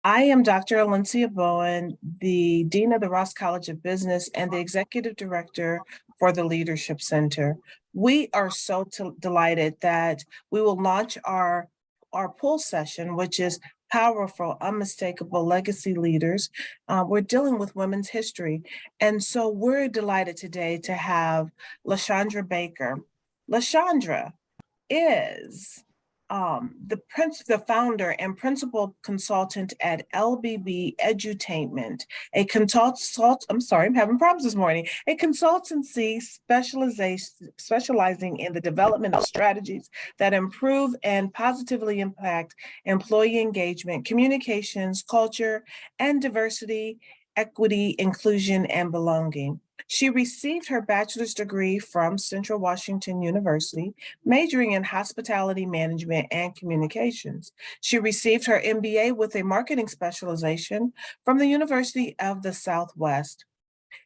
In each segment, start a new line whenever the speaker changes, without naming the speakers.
I am Dr. Alencia Bowen, the Dean of the Ross College of Business and the Executive Director for the Leadership Center. We are so delighted that we will launch our pool session, which is Powerful, Unmistakable Legacy Leaders. We're dealing with women's history. And so we're delighted today to have Lachandra Baker. Lachandra is the founder and principal consultant at LBB Edutainment, I'm sorry, I'm having problems this morning. A consultancy specializing in the development of strategies that improve and positively impact employee engagement, communications, culture, and diversity, equity, inclusion, and belonging. She received her bachelor's degree from Central Washington University, majoring in hospitality management and communications. She received her MBA with a marketing specialization from the University of the Southwest.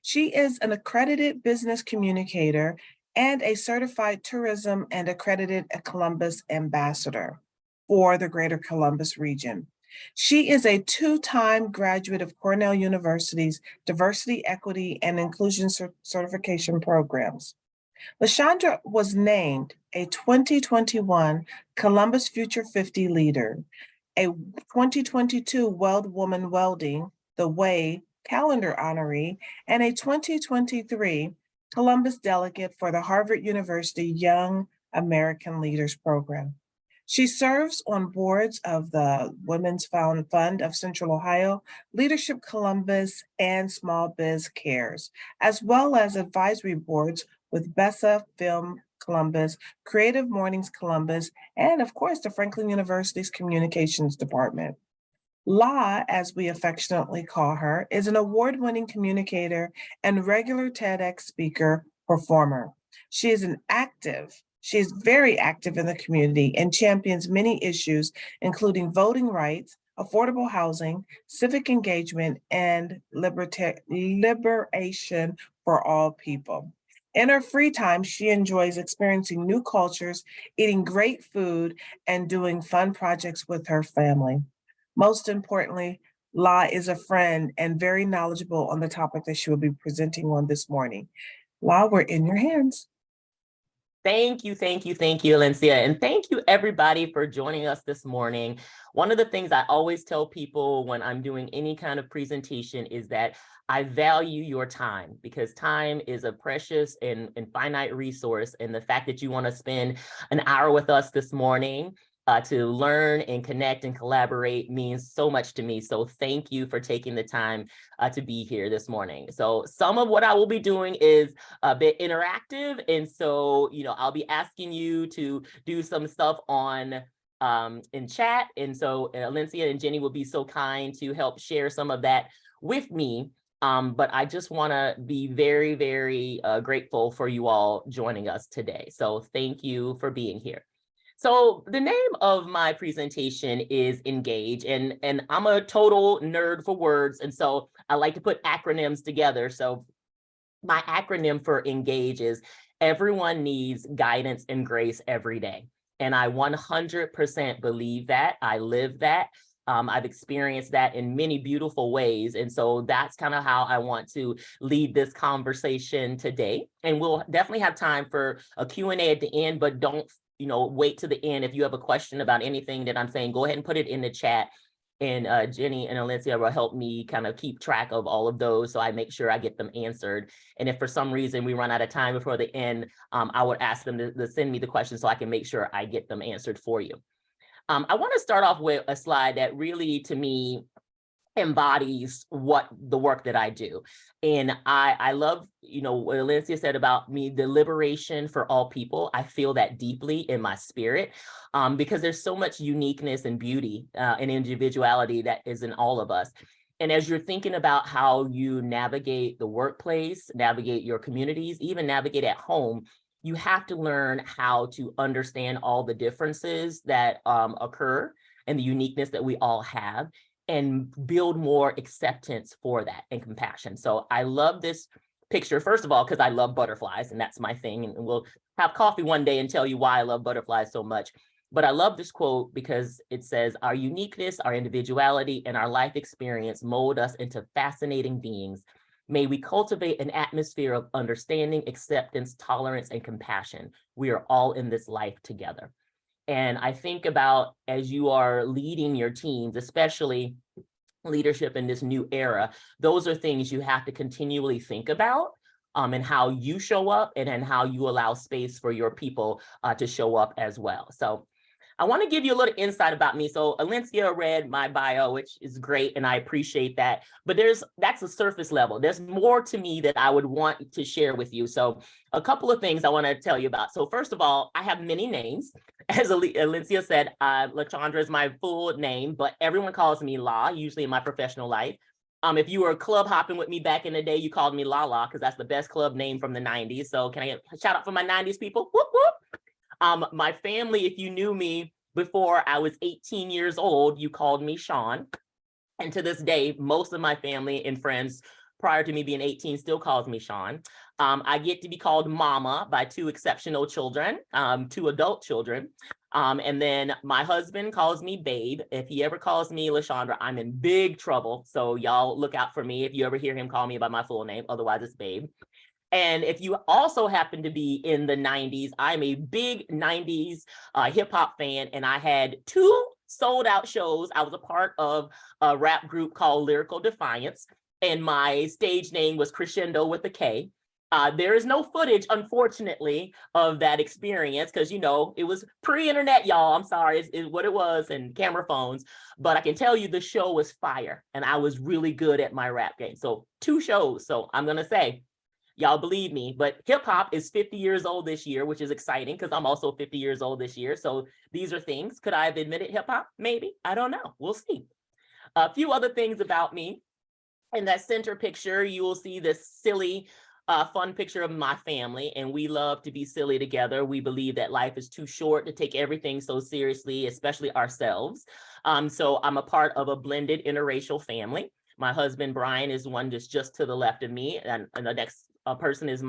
She is an accredited business communicator and a certified tourism and accredited Columbus ambassador for the Greater Columbus region. She is a two-time graduate of Cornell University's Diversity, Equity, and Inclusion certification programs. Lachandra was named a 2021 Columbus Future 50 leader, a 2022 Weld Woman Welding the Way calendar honoree, and a 2023 Columbus delegate for the Harvard University Young American Leaders Program. She serves on boards of the Women's Fund of Central Ohio, Leadership Columbus, and Small Biz Cares, as well as advisory boards with BESA Film Columbus, Creative Mornings Columbus, and of course, the Franklin University's Communications Department. La, as we affectionately call her, is an award-winning communicator and regular TEDx speaker performer. She is very active in the community and champions many issues, including voting rights, affordable housing, civic engagement, and liberation for all people. In her free time, she enjoys experiencing new cultures, eating great food, and doing fun projects with her family. Most importantly, La is a friend and very knowledgeable on the topic that she will be presenting on this morning. La, we're in your hands.
Thank you, Alencia. And thank you, everybody, for joining us this morning. One of the things I always tell people when I'm doing any kind of presentation is that I value your time, because time is a precious and finite resource. And the fact that you want to spend an hour with us this morning to learn and connect and collaborate means so much to me. So thank you for taking the time to be here this morning. So some of what I will be doing is a bit interactive. And so, I'll be asking you to do some stuff on in chat. And so Alencia and Jenny will be so kind to help share some of that with me. But I just want to be very, very grateful for you all joining us today. So thank you for being here. So the name of my presentation is Engage, and I'm a total nerd for words, and so I like to put acronyms together. So my acronym for Engage is Everyone Needs Guidance and Grace Every Day. And I 100% believe that. I live that. I've experienced that in many beautiful ways. And so that's kind of how I want to lead this conversation today. And we'll definitely have time for a Q&A at the end, but don't wait to the end. If you have a question about anything that I'm saying, go ahead and put it in the chat. And Jenny and Alencia will help me kind of keep track of all of those, so I make sure I get them answered. And if for some reason we run out of time before the end, I would ask them to send me the questions so I can make sure I get them answered for you. I want to start off with a slide that really, to me, embodies the work that I do. And I love, what Alencia said about me, the liberation for all people. I feel that deeply in my spirit, because there's so much uniqueness and beauty and individuality that is in all of us. And as you're thinking about how you navigate the workplace, navigate your communities, even navigate at home, you have to learn how to understand all the differences that occur and the uniqueness that we all have, and build more acceptance for that and compassion. So I love this picture, first of all, because I love butterflies, and that's my thing. And we'll have coffee one day and tell you why I love butterflies so much. But I love this quote because it says, our uniqueness, our individuality, and our life experience mold us into fascinating beings. May we cultivate an atmosphere of understanding, acceptance, tolerance, and compassion. We are all in this life together. And I think about, as you are leading your teams, especially leadership in this new era, those are things you have to continually think about, and how you show up and how you allow space for your people to show up as well. So I want to give you a little insight about me. So Alencia read my bio, which is great, and I appreciate that. But that's a surface level. There's more to me that I would want to share with you. So a couple of things I want to tell you about. So first of all, I have many names. As Alencia said, Lachandra is my full name, but everyone calls me La, usually in my professional life. If you were club hopping with me back in the day, you called me Lala, because that's the best club name from the 90s. So can I get a shout out for my 90s people? Whoop, whoop. My family, if you knew me before I was 18 years old, you called me Sean. And to this day, most of my family and friends prior to me being 18 still calls me Sean. I get to be called Mama by two exceptional children, two adult children. And then my husband calls me Babe. If he ever calls me Lachandra, I'm in big trouble. So y'all look out for me if you ever hear him call me by my full name. Otherwise, it's Babe. And if you also happen to be in the 90s, I'm a big 90s hip hop fan, and I had 2 sold out shows. I was a part of a rap group called Lyrical Defiance, and my stage name was Crescendo with a K. There is no footage, unfortunately, of that experience because, you know, it was pre-internet, y'all. I'm sorry, it's what it was, and camera phones. But I can tell you the show was fire, and I was really good at my rap game. So 2 shows. So I'm going to say, y'all believe me, but hip hop is 50 years old this year, which is exciting because I'm also 50 years old this year. So these are things. Could I have admitted hip hop? Maybe. I don't know. We'll see. A few other things about me. In that center picture, you will see this silly, fun picture of my family, and we love to be silly together. We believe that life is too short to take everything so seriously, especially ourselves. So I'm a part of a blended interracial family. My husband, Brian, is one that's just to the left of me, and the next person is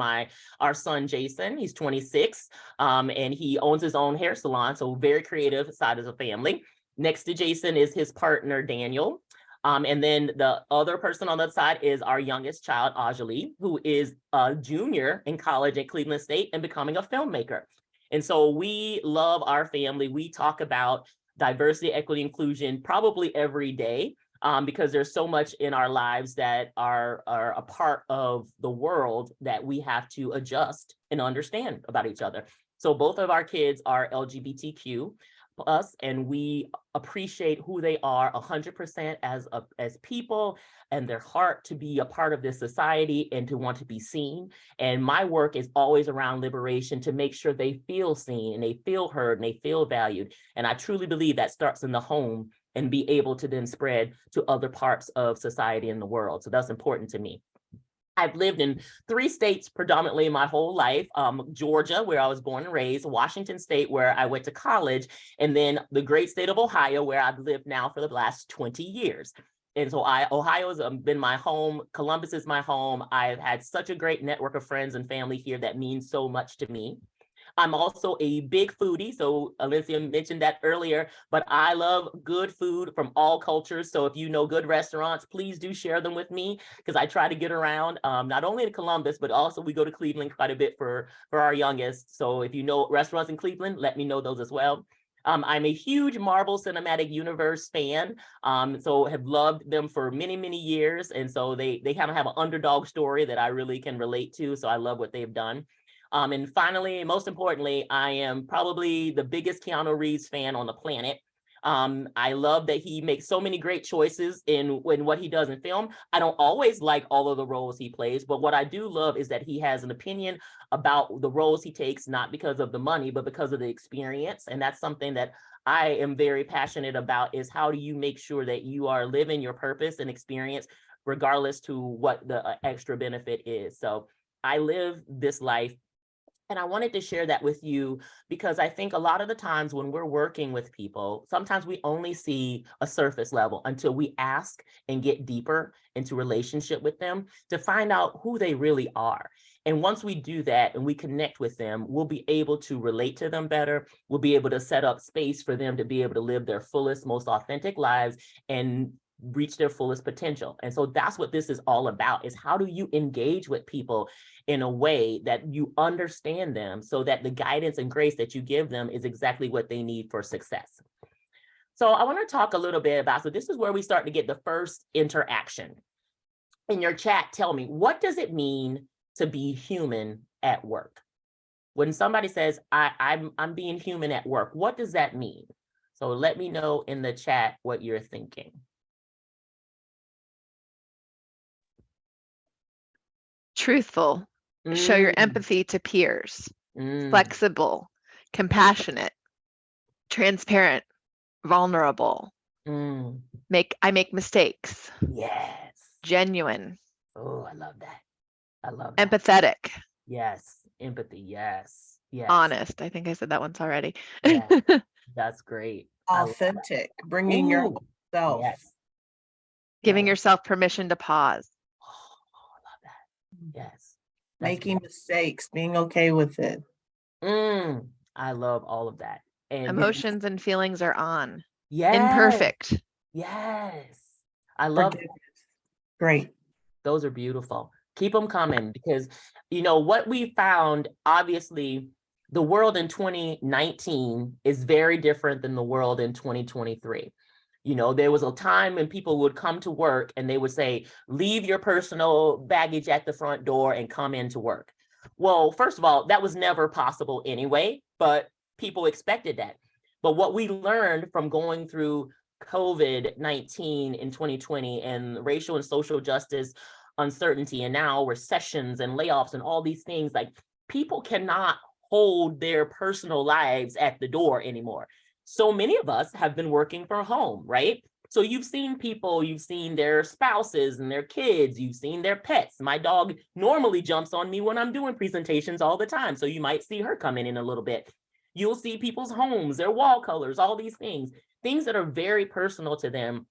our son, Jason. He's 26, and he owns his own hair salon, so very creative side of the family. Next to Jason is his partner, Daniel. And then the other person on the side is our youngest child, Ajali, who is a junior in college at Cleveland State and becoming a filmmaker. And so we love our family. We talk about diversity, equity, inclusion probably every day. Because there's so much in our lives that are a part of the world that we have to adjust and understand about each other. So both of our kids are LGBTQ plus, and we appreciate who they are 100% as people and their heart to be a part of this society and to want to be seen. And my work is always around liberation to make sure they feel seen and they feel heard and they feel valued. And I truly believe that starts in the home and be able to then spread to other parts of society in the world. So that's important to me. I've lived in 3 states predominantly my whole life, Georgia, where I was born and raised, Washington State, where I went to college, and then the great state of Ohio, where I've lived now for the last 20 years. And so Ohio has been my home. Columbus is my home. I've had such a great network of friends and family here that means so much to me. I'm also a big foodie. So Alencia mentioned that earlier, but I love good food from all cultures. So if you know good restaurants, please do share them with me because I try to get around not only to Columbus, but also we go to Cleveland quite a bit for our youngest. So if you know restaurants in Cleveland, let me know those as well. I'm a huge Marvel Cinematic Universe fan, so have loved them for many, many years. And so they kind of have an underdog story that I really can relate to. So I love what they've done. And finally, most importantly, I am probably the biggest Keanu Reeves fan on the planet. I love that he makes so many great choices in what he does in film. I don't always like all of the roles he plays, but what I do love is that he has an opinion about the roles he takes, not because of the money, but because of the experience. And that's something that I am very passionate about, is how do you make sure that you are living your purpose and experience, regardless to what the extra benefit is. So I live this life And I wanted to share that with you because I think a lot of the times when we're working with people, sometimes we only see a surface level until we ask and get deeper into relationship with them to find out who they really are. And once we do that and we connect with them, we'll be able to relate to them better. We'll be able to set up space for them to be able to live their fullest, most authentic lives and reach their fullest potential. And so that's what this is all about, is how do you engage with people in a way that you understand them so that the guidance and grace that you give them is exactly what they need for success. So I want to talk a little bit about, so this is where we start to get the first interaction. In your chat, tell me, what does it mean to be human at work? When somebody says, I'm being human at work, what does that mean? So let me know in the chat what you're thinking.
Truthful, show your empathy to peers, flexible, compassionate, transparent, vulnerable, I make mistakes.
Yes.
Genuine.
Oh, I love that. I love that.
Empathetic.
Yes. Empathy. Yes. Yes.
Honest. I think I said that once already.
Yeah. That's great.
Authentic, bringing your
Ooh,
self.
yes.
Giving
Yes.
yourself permission to pause.
Oh, I love that. Yes. That's
Making
great.
mistakes, being okay with it.
I love all of that. And
Emotions and feelings are on.
yes.
Imperfect.
Yes. I love
Forgiveness. Great.
those are beautiful. Keep them coming because, you know, what we found, obviously, the world in 2019 is very different than the world in 2023. You know, there was a time when people would come to work and they would say, leave your personal baggage at the front door and come into work. Well, first of all, that was never possible anyway, but people expected that. But what we learned from going through COVID-19 in 2020 and racial and social justice uncertainty, and now recessions and layoffs and all these things, like people cannot hold their personal lives at the door anymore. So many of us have been working from home, right? So you've seen people, you've seen their spouses and their kids, you've seen their pets. My dog normally jumps on me when I'm doing presentations all the time. So you might see her coming in a little bit. You'll see people's homes, their wall colors, all these things that are very personal to them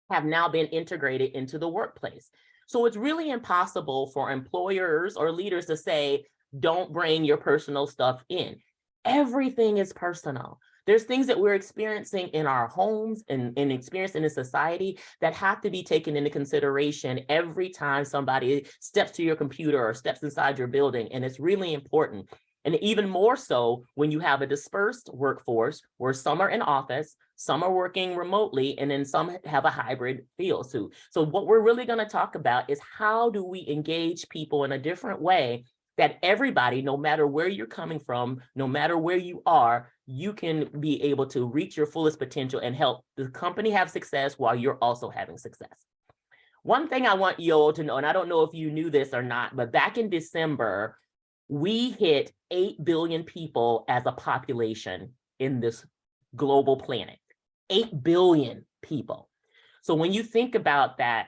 have now been integrated into the workplace. So it's really impossible for employers or leaders to say, don't bring your personal stuff in. Everything is personal. There's things that we're experiencing in our homes and experiencing in society that have to be taken into consideration every time somebody steps to your computer or steps inside your building. And it's really important. And even more so when you have a dispersed workforce where some are in office, some are working remotely, and then some have a hybrid feel too. So what we're really going to talk about is how do we engage people in a different way that everybody, no matter where you're coming from, no matter where you are, you can be able to reach your fullest potential and help the company have success while you're also having success. One thing I want you all to know, and I don't know if you knew this or not, but back in December, we hit 8 billion people as a population in this global planet. 8 billion people. So when you think about that,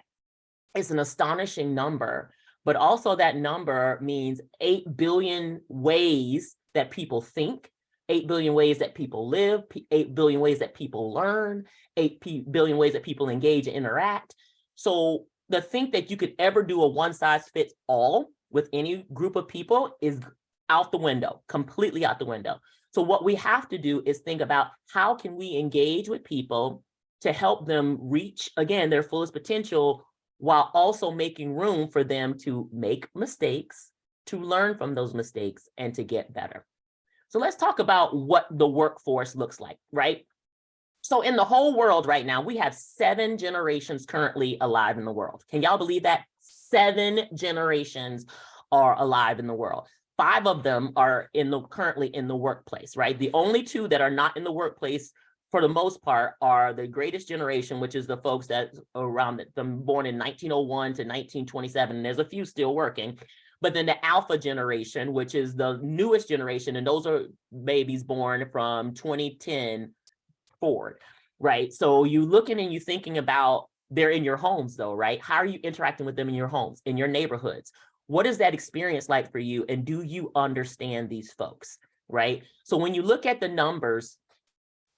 it's an astonishing number, but also that number means 8 billion ways that people think, 8 billion ways that people live, 8 billion ways that people learn, 8 billion ways that people engage and interact. So the think that you could ever do a one size fits all with any group of people is out the window, completely out the window. So what we have to do is think about how can we engage with people to help them reach, again, their fullest potential while also making room for them to make mistakes, to learn from those mistakes, and to get better. So let's talk about what the workforce looks like, right? So in the whole world right now, we have 7 generations currently alive in the world. Can y'all believe that? 7 generations are alive in the world. 5 of them are currently in the workplace, right? The only 2 that are not in the workplace for the most part are the greatest generation, which is the folks that are around them born in 1901 to 1927. And there's a few still working. But then the alpha generation, which is the newest generation, and those are babies born from 2010 forward, right? So you looking and you thinking about they're in your homes though, right? How are you interacting with them in your homes, in your neighborhoods? What is that experience like for you? And do you understand these folks, right? So when you look at the numbers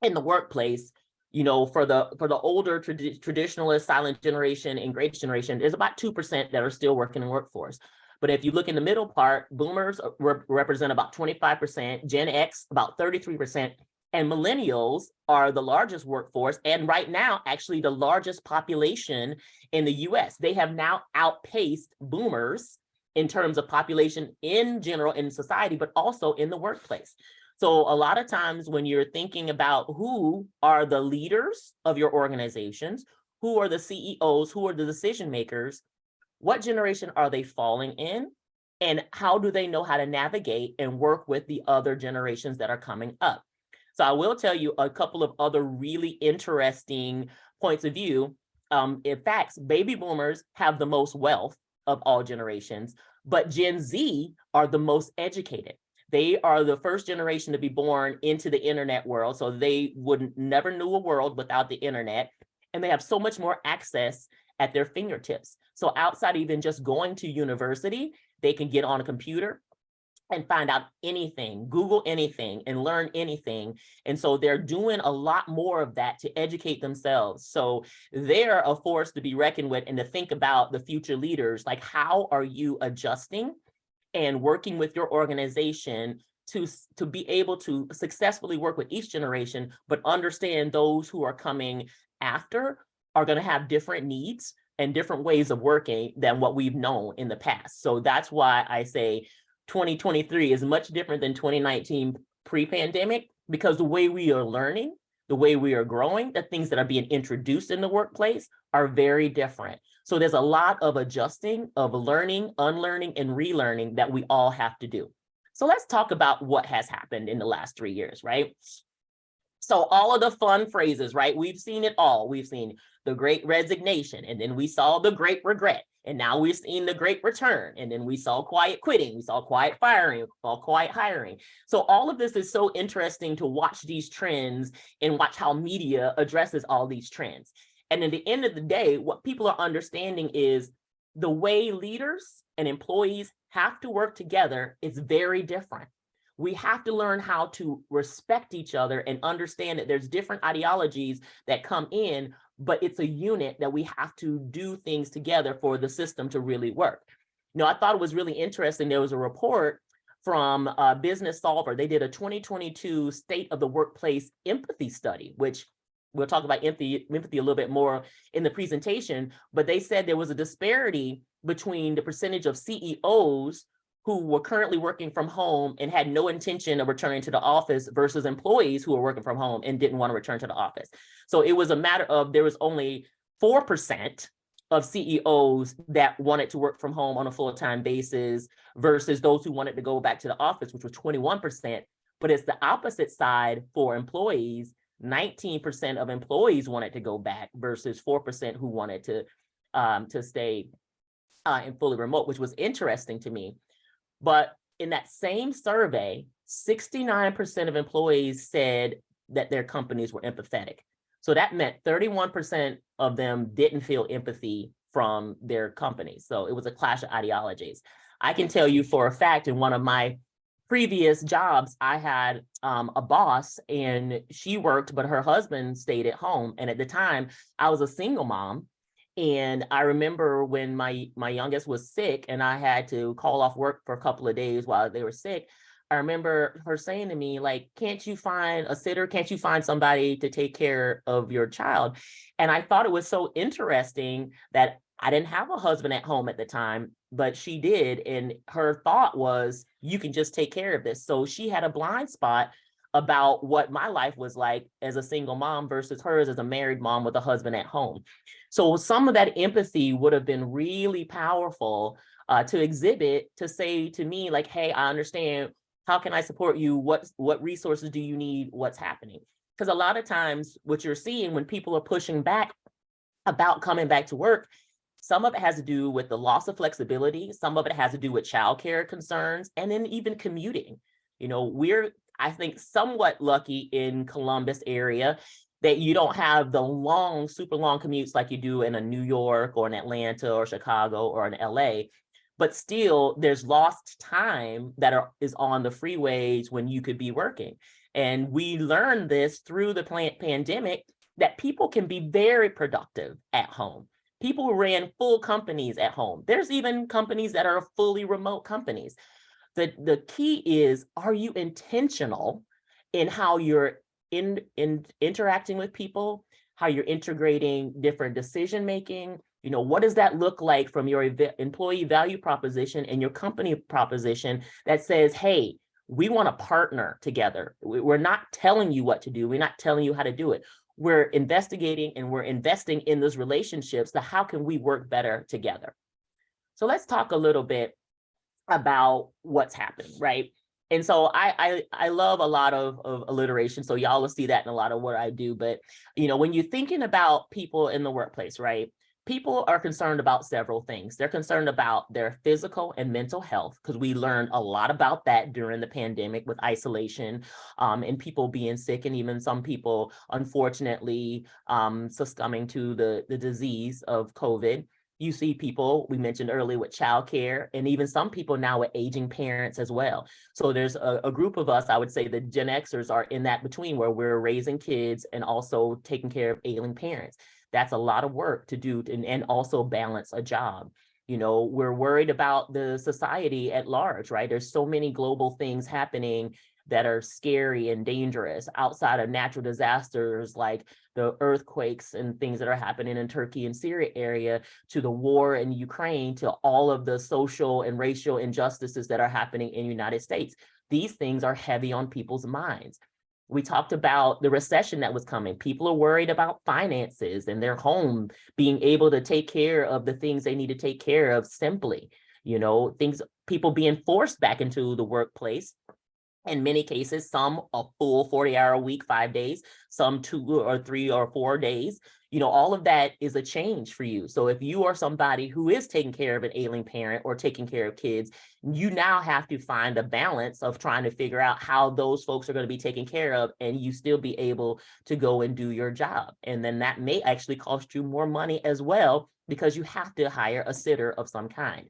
in the workplace, for the older traditionalist, silent generation, and greatest generation, there's about 2% that are still working in the workforce. But if you look in the middle part, boomers represent about 25%, Gen X about 33%, and millennials are the largest workforce, and right now, actually the largest population in the US. They have now outpaced boomers in terms of population in general in society, but also in the workplace. So a lot of times when you're thinking about who are the leaders of your organizations, who are the CEOs, who are the decision makers, what generation are they falling in? And how do they know how to navigate and work with the other generations that are coming up? So I will tell you a couple of other really interesting points of view. In fact, baby boomers have the most wealth of all generations, but Gen Z are the most educated. They are the first generation to be born into the internet world. So they never knew a world without the internet. And they have so much more access at their fingertips. So outside even just going to university, they can get on a computer and find out anything, Google anything, and learn anything. And so they're doing a lot more of that to educate themselves. So they're a force to be reckoned with, and to think about the future leaders, like how are you adjusting and working with your organization to be able to successfully work with each generation, but understand those who are coming after are going to have different needs and different ways of working than what we've known in the past. So that's why I say 2023 is much different than 2019 pre-pandemic, because the way we are learning, the way we are growing, the things that are being introduced in the workplace are very different. So there's a lot of adjusting, of learning, unlearning, and relearning that we all have to do. So let's talk about what has happened in the last 3 years, right? So all of the fun phrases, right? We've seen it all. We've seen the great resignation, and then we saw the great regret. And now we're seeing the great return. And then we saw quiet quitting. We saw quiet firing, we saw quiet hiring. So all of this is so interesting to watch these trends and watch how media addresses all these trends. And at the end of the day, what people are understanding is the way leaders and employees have to work together is very different. We have to learn how to respect each other and understand that there's different ideologies that come in, but it's a unit that we have to do things together for the system to really work. I thought it was really interesting. There was a report from Business Solver. They did a 2022 State of the Workplace Empathy Study, which we'll talk about empathy a little bit more in the presentation, but they said there was a disparity between the percentage of CEOs who were currently working from home and had no intention of returning to the office versus employees who were working from home and didn't want to return to the office. So it was a matter of, there was only 4% of CEOs that wanted to work from home on a full-time basis versus those who wanted to go back to the office, which was 21%. But it's the opposite side for employees. 19% of employees wanted to go back versus 4% who wanted to stay in fully remote, which was interesting to me. But in that same survey, 69% of employees said that their companies were empathetic. So that meant 31% of them didn't feel empathy from their companies. So it was a clash of ideologies. I can tell you for a fact, in one of my previous jobs, I had a boss, and she worked, but her husband stayed at home. And at the time, I was a single mom. And I remember when my youngest was sick and I had to call off work for a couple of days while they were sick, I remember her saying to me, like, can't you find a sitter? Can't you find somebody to take care of your child? And I thought it was so interesting that I didn't have a husband at home at the time, but she did. And her thought was, you can just take care of this. So she had a blind spot about what my life was like as a single mom versus hers as a married mom with a husband at home. So some of that empathy would have been really powerful to exhibit, to say to me, like, hey, I understand. How can I support you? What resources do you need? What's happening? Because a lot of times what you're seeing when people are pushing back about coming back to work, some of it has to do with the loss of flexibility. Some of it has to do with childcare concerns, and then even commuting. We're, I think, somewhat lucky in Columbus area that you don't have the long, super long commutes like you do in a New York or an Atlanta or Chicago or an LA. but still there's lost time that is on the freeways when you could be working. And we learned this through the pandemic, that people can be very productive at home. People ran full companies at home. There's even companies that are fully remote companies. The key is, are you intentional in how you're interacting with people, how you're integrating different decision making? You know, what does that look like from your employee value proposition and your company proposition that says, hey, we want to partner together. We're not telling you what to do. We're not telling you how to do it. We're investigating and we're investing in those relationships. So how can we work better together? So let's talk a little bit about what's happening, right? And so I love a lot of alliteration. So y'all will see that in a lot of what I do. But, you know, when you're thinking about people in the workplace, right? People are concerned about several things. They're concerned about their physical and mental health, because we learned a lot about that during the pandemic with isolation and people being sick, and even some people, unfortunately, succumbing to the disease of COVID. You see people, we mentioned earlier, with childcare, and even some people now with aging parents as well. So there's a group of us, I would say the Gen Xers are in that between, where we're raising kids and also taking care of ailing parents. That's a lot of work to do, and also balance a job. You know, we're worried about the society at large, right? There's so many global things happening that are scary and dangerous outside of natural disasters like the earthquakes and things that are happening in Turkey and Syria area, to the war in Ukraine, to all of the social and racial injustices that are happening in the United States. These things are heavy on people's minds. We talked about the recession that was coming. People are worried about finances and their home, being able to take care of the things they need to take care of simply. You know, people being forced back into the workplace. In many cases, some a full 40-hour week, 5 days, some 2 or 3 or 4 days. You know, all of that is a change for you. So if you are somebody who is taking care of an ailing parent or taking care of kids, you now have to find a balance of trying to figure out how those folks are going to be taken care of, and you still be able to go and do your job. And then that may actually cost you more money as well, because you have to hire a sitter of some kind.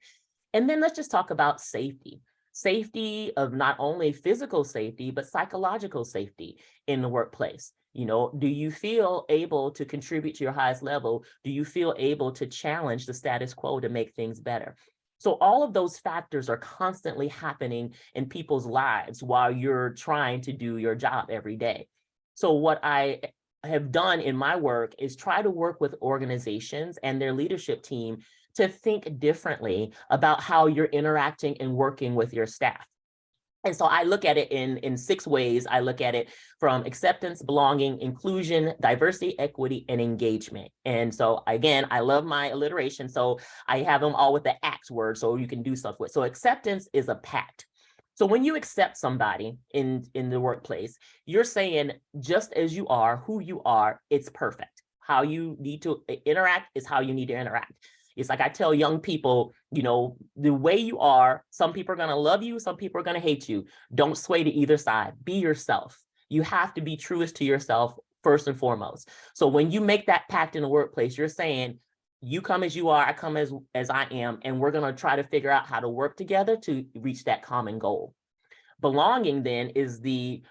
And then let's just talk about safety. Safety of not only physical safety, but psychological safety in the workplace. You know, do you feel able to contribute to your highest level? Do you feel able to challenge the status quo to make things better? So all of those factors are constantly happening in people's lives while you're trying to do your job every day. So what I have done in my work is try to work with organizations and their leadership team to think differently about how you're interacting and working with your staff. And so I look at it in 6 ways. I look at it from acceptance, belonging, inclusion, diversity, equity, and engagement. And so again, I love my alliteration. So I have them all with the ACT word, so you can do stuff with. So acceptance is a pact. So when you accept somebody in the workplace, you're saying, just as you are, who you are, it's perfect. How you need to interact is how you need to interact. It's like I tell young people, you know, the way you are, some people are going to love you, some people are going to hate you. Don't sway to either side. Be yourself. You have to be truest to yourself first and foremost. So when you make that pact in the workplace, you're saying, you come as you are, I come as I am, and we're going to try to figure out how to work together to reach that common goal. Belonging then is the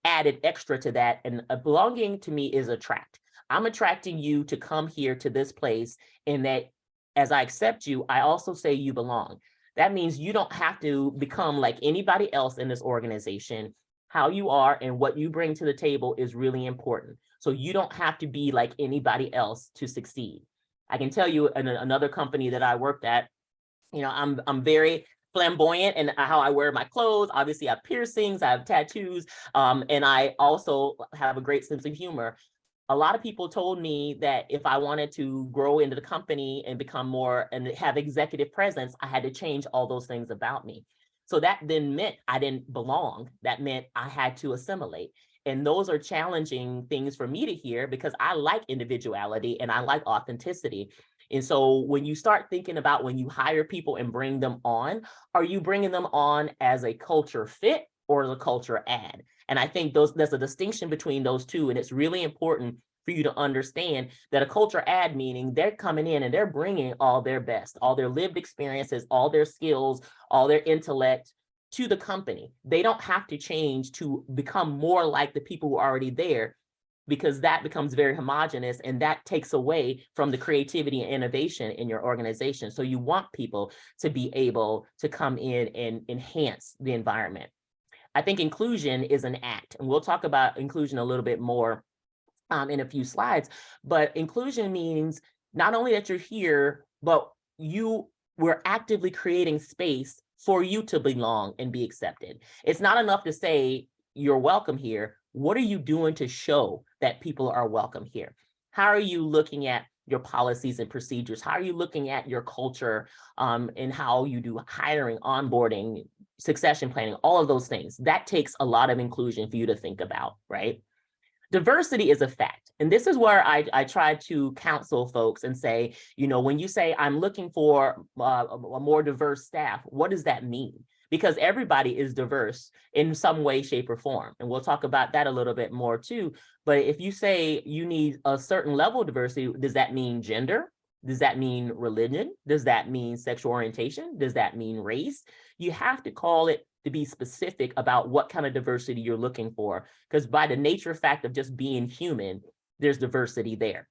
added extra to that. And belonging to me is attract. I'm attracting you to come here to this place, and that as I accept you, I also say you belong. That means you don't have to become like anybody else in this organization. How you are and what you bring to the table is really important. So you don't have to be like anybody else to succeed. I can tell you in another company that I worked at, you know, I'm very flamboyant in how I wear my clothes. Obviously, I have piercings, I have tattoos, and I also have a great sense of humor. A lot of people told me that if I wanted to grow into the company and become more and have executive presence, I had to change all those things about me. So that then meant I didn't belong. That meant I had to assimilate. And those are challenging things for me to hear, because I like individuality and I like authenticity. And so when you start thinking about when you hire people and bring them on, are you bringing them on as a culture fit or as a culture add? And I think there's a distinction between those two. And it's really important for you to understand that a culture add, meaning they're coming in and they're bringing all their best, all their lived experiences, all their skills, all their intellect to the company. They don't have to change to become more like the people who are already there, because that becomes very homogenous and that takes away from the creativity and innovation in your organization. So you want people to be able to come in and enhance the environment. I think inclusion is an act, and we'll talk about inclusion a little bit more in a few slides, but inclusion means not only that you're here, but we're actively creating space for you to belong and be accepted. It's not enough to say you're welcome here. What are you doing to show that people are welcome here? How are you looking at your policies and procedures? How are you looking at your culture and how you do hiring, onboarding, succession planning, all of those things? That takes a lot of inclusion for you to think about, right? Diversity is a fact. And this is where I try to counsel folks and say, when you say I'm looking for a more diverse staff, what does that mean? Because everybody is diverse in some way, shape, or form. And we'll talk about that a little bit more too. But if you say you need a certain level of diversity, does that mean gender? Does that mean religion? Does that mean sexual orientation? Does that mean race? You have to call it to be specific about what kind of diversity you're looking for, because by the nature of fact of just being human, there's diversity there.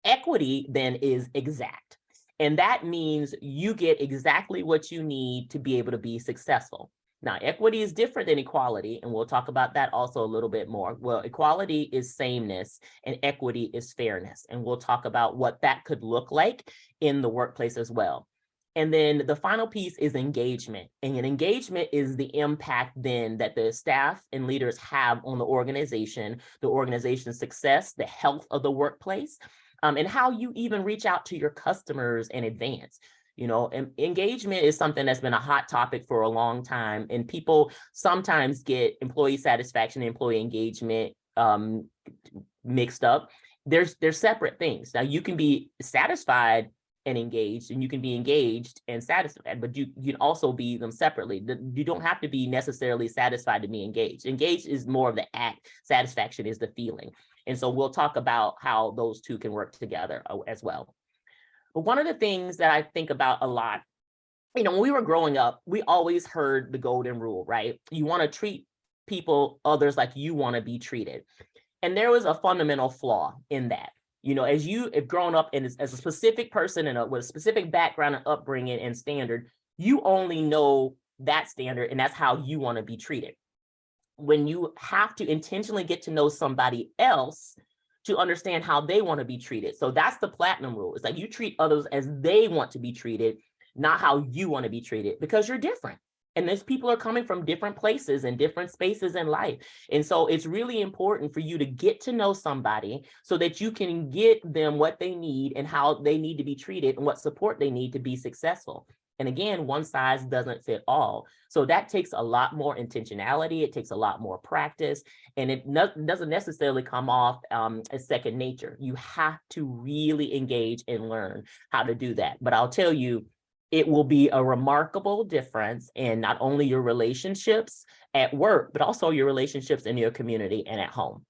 Equity then is exact. And that means you get exactly what you need to be able to be successful. Now, equity is different than equality, and we'll talk about that also a little bit more. Well, equality is sameness and equity is fairness. And we'll talk about what that could look like in the workplace as well. And then the final piece is engagement. And an engagement is the impact then that the staff and leaders have on the organization's success, the health of the workplace, and how you even reach out to your customers in advance. Engagement is something that's been a hot topic for a long time, and people sometimes get employee satisfaction and employee engagement mixed up. They're separate things. Now, you can be satisfied and engaged, and you can be engaged and satisfied, but you can also be them separately. You don't have to be necessarily satisfied to be engaged. Engaged is more of the act. Satisfaction is the feeling. And so we'll talk about how those two can work together as well. But one of the things that I think about a lot, when we were growing up, we always heard the golden rule, right? You want to treat others like you want to be treated. And there was a fundamental flaw in that. As you have grown up as a specific person and with a specific background and upbringing and standard, you only know that standard, and that's how you want to be treated. When you have to intentionally get to know somebody else to understand how they want to be treated. So that's the platinum rule. It's like you treat others as they want to be treated, not how you want to be treated, because you're different. And those people are coming from different places and different spaces in life. And so it's really important for you to get to know somebody so that you can get them what they need and how they need to be treated and what support they need to be successful. And again, one size doesn't fit all. So that takes a lot more intentionality. It takes a lot more practice, and it doesn't necessarily come off as second nature. You have to really engage and learn how to do that. But I'll tell you, it will be a remarkable difference in not only your relationships at work, but also your relationships in your community and at home.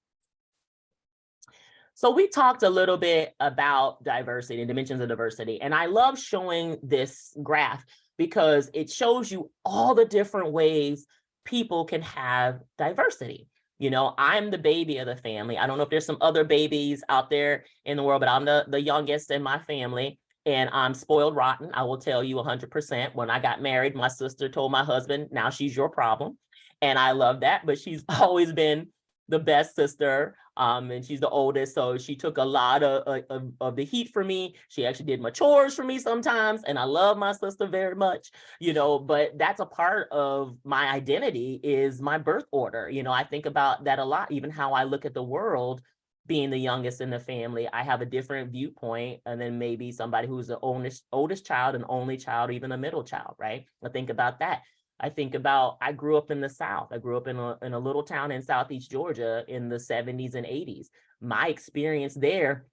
So we talked a little bit about diversity and dimensions of diversity, and I love showing this graph because it shows you all the different ways people can have diversity. I'm the baby of the family. I don't know if there's some other babies out there in the world, but I'm the youngest in my family. And I'm spoiled rotten. I will tell you 100%. When I got married, my sister told my husband, now she's your problem. And I love that, but she's always been the best sister. And she's the oldest. So she took a lot of the heat for me. She actually did my chores for me sometimes. And I love my sister very much, but that's a part of my identity is my birth order. I think about that a lot, even how I look at the world. Being the youngest in the family, I have a different viewpoint and then maybe somebody who's the oldest child, an only child, even a middle child, right? I think about that. I think about, I grew up in the South. I grew up in a little town in Southeast Georgia in the 70s and 80s. My experience there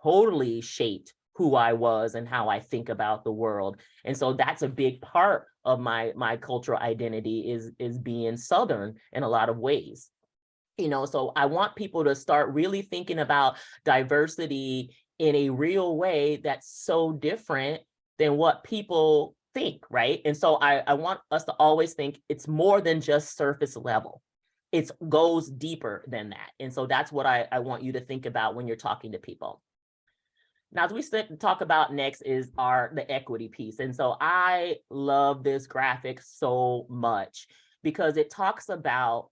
totally shaped who I was and how I think about the world. And so that's a big part of my cultural identity is being Southern in a lot of ways. So I want people to start really thinking about diversity in a real way that's so different than what people think, right? And so I want us to always think it's more than just surface level. It goes deeper than that. And so that's what I want you to think about when you're talking to people. Now, as we talk about next is the equity piece. And so I love this graphic so much because it talks about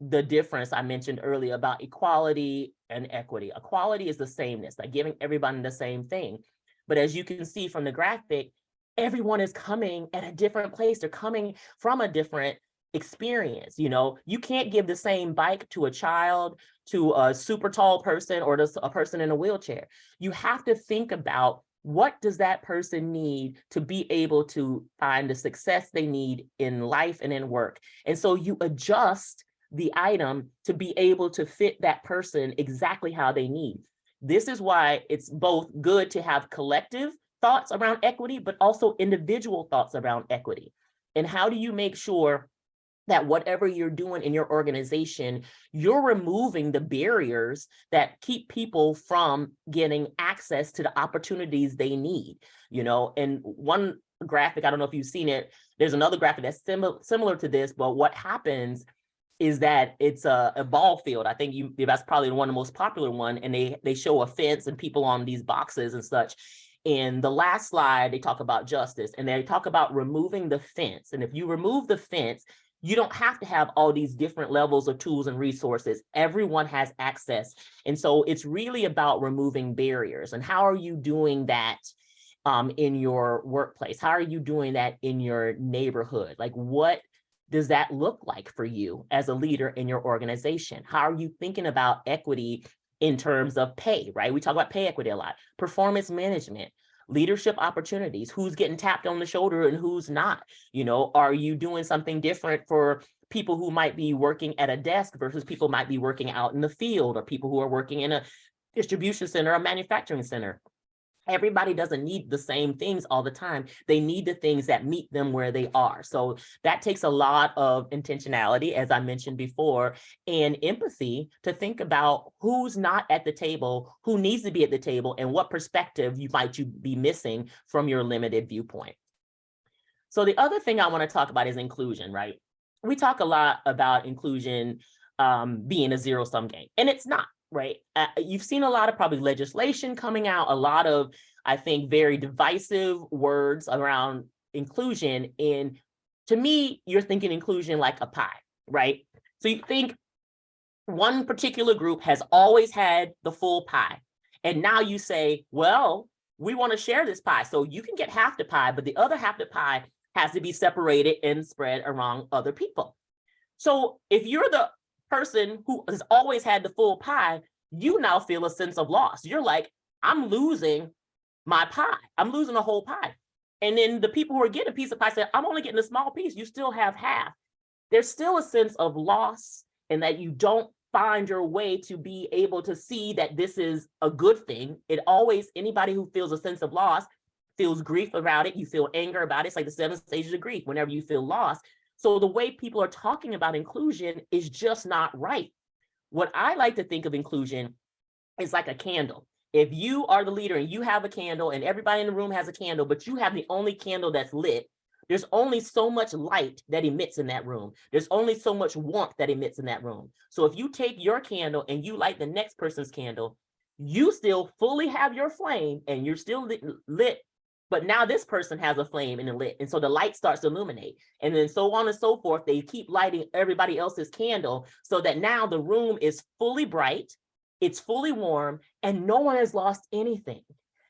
the difference I mentioned earlier about equality and equity. Equality is the sameness, like giving everybody the same thing. But as you can see from the graphic, everyone is coming at a different place. They're coming from a different experience. You can't give the same bike to a child, to a super tall person, or to a person in a wheelchair. You have to think about what does that person need to be able to find the success they need in life and in work. And so you adjust the item to be able to fit that person exactly how they need. This is why it's both good to have collective thoughts around equity, but also individual thoughts around equity. And how do you make sure that whatever you're doing in your organization, you're removing the barriers that keep people from getting access to the opportunities they need? And one graphic, I don't know if you've seen it, there's another graphic that's similar to this, but what happens is that it's a ball field. I think that's probably one of the most popular one. And they show a fence and people on these boxes and such. In the last slide, they talk about justice and they talk about removing the fence. And if you remove the fence, you don't have to have all these different levels of tools and resources. Everyone has access. And so it's really about removing barriers. And how are you doing that in your workplace? How are you doing that in your neighborhood? Like, what does that look like for you as a leader in your organization? How are you thinking about equity in terms of pay, right? We talk about pay equity a lot, performance management, leadership opportunities, who's getting tapped on the shoulder and who's not. Are you doing something different for people who might be working at a desk versus people might be working out in the field, or people who are working in a distribution center or manufacturing center? Everybody doesn't need the same things all the time. They need the things that meet them where they are. So that takes a lot of intentionality, as I mentioned before, and empathy to think about who's not at the table, who needs to be at the table, and what perspective you might be missing from your limited viewpoint. So the other thing I want to talk about is inclusion, right? We talk a lot about inclusion being a zero-sum game, and it's not. Right. You've seen a lot of probably legislation coming out, a lot of, I think, very divisive words around inclusion. And to me, you're thinking inclusion like a pie, right? So you think one particular group has always had the full pie. And now you say, well, we want to share this pie. So you can get half the pie, but the other half of the pie has to be separated and spread around other people. So if you're the person who has always had the full pie, you now feel a sense of loss. You're like, I'm losing my pie. I'm losing a whole pie. And then the people who are getting a piece of pie say, I'm only getting a small piece. You still have half. There's still a sense of loss, and that you don't find your way to be able to see that this is a good thing. Anybody who feels a sense of loss feels grief about it. You feel anger about it. It's like the 7 stages of grief whenever you feel lost. So the way people are talking about inclusion is just not right. What I like to think of inclusion is like a candle. If you are the leader and you have a candle and everybody in the room has a candle, but you have the only candle that's lit, there's only so much light that emits in that room. There's only so much warmth that emits in that room. So if you take your candle and you light the next person's candle, you still fully have your flame and you're still lit. But now this person has a flame and a lit. And so the light starts to illuminate. And then so on and so forth. They keep lighting everybody else's candle so that now the room is fully bright, it's fully warm, and no one has lost anything.